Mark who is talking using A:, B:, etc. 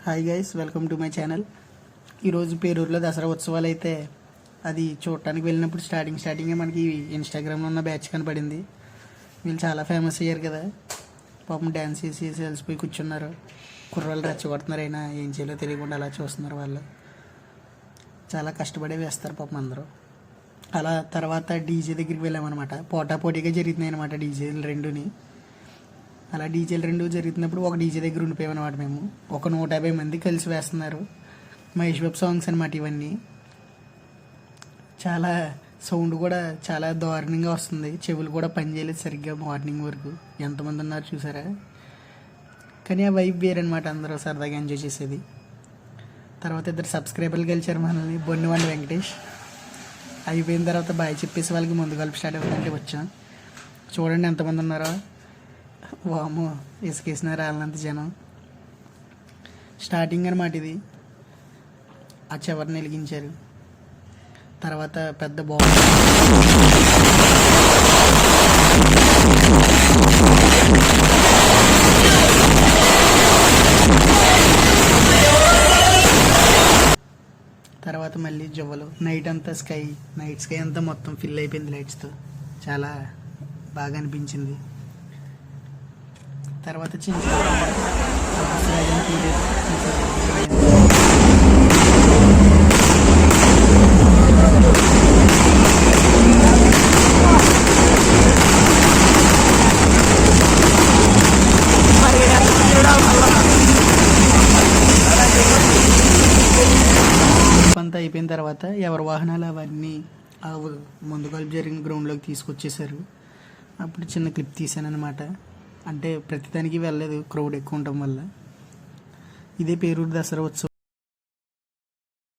A: Hi guys, welcome to my channel. ఈరోజు పేరూరులో దసరా ఉత్సవాలు అయితే అది చూడటానికి వెళ్ళినప్పుడు స్టార్టింగే మనకి ఇన్స్టాగ్రామ్లో ఉన్న బ్యాచ్ కనపడింది. వీళ్ళు చాలా ఫేమస్ అయ్యారు కదా, పాపం డ్యాన్స్ చేసి అలసిపోయి కూర్చున్నారు. కుర్రాళ్ళు రెచ్చగొడుతున్నారు, అయినా ఏం చేయాలో తెలియకుండా అలా చూస్తున్నారు. వాళ్ళు చాలా కష్టపడే వేస్తారు పాపం అందరూ. అలా తర్వాత డీజే దగ్గరికి వెళ్ళామన్నమాట. పోటాపోటీగా జరుగుతున్నాయి అనమాట డీజేలు రెండుని. అలా డీజేలు రెండు జరుగుతున్నప్పుడు ఒక డీజే దగ్గర ఉండిపోయామన్నమాట. మేము ఒక 150 మంది కలిసి వేస్తున్నారు. మహేష్ బాబు సాంగ్స్ అనమాట ఇవన్నీ. చాలా సౌండ్ కూడా చాలా దారుణంగా వస్తుంది. చెవులు కూడా పనిచేయలేదు సరిగ్గా మార్నింగ్ వరకు. ఎంతమంది ఉన్నారు చూసారా. కానీ ఆ వైబ్ వేరనమాట, అందరూ సరదాగా ఎంజాయ్ చేసేది. తర్వాత 2 సబ్స్క్రైబర్లు గెలిచారు మనల్ని, బొన్నివండి వెంకటేష్. అయిపోయిన తర్వాత బాయ్ చెప్పేసి వాళ్ళకి ముందు కలిపి స్టార్ట్ అవుతుందంటే వచ్చాం. చూడండి ఎంతమంది ఉన్నారో. వామో, ఇసుకేసినారు వాళ్ళంత జనం. స్టార్టింగ్ అనమాట ఇది. ఆ చివరిని వెలిగించారు. తర్వాత పెద్ద బాంబు. తర్వాత మళ్ళీ జవ్వలు. నైట్ స్కై అంతా మొత్తం ఫిల్ అయిపోయింది లైట్స్తో. చాలా బాగా అనిపించింది. తర్వాత చిన్న అంతా అయిపోయిన తర్వాత ఎవరి వాహనాలు అవన్నీ ముందు కలిపి జరిగిన గ్రౌండ్లోకి తీసుకొచ్చేసారు. అప్పుడు చిన్న క్లిప్ తీసాను అనమాట. అంటే ప్రతిదానికి వెళ్ళలేదు, క్రౌడ్ ఎక్కువ ఉండటం వల్ల. ఇదే పేరూరు దసరా ఉత్సవం.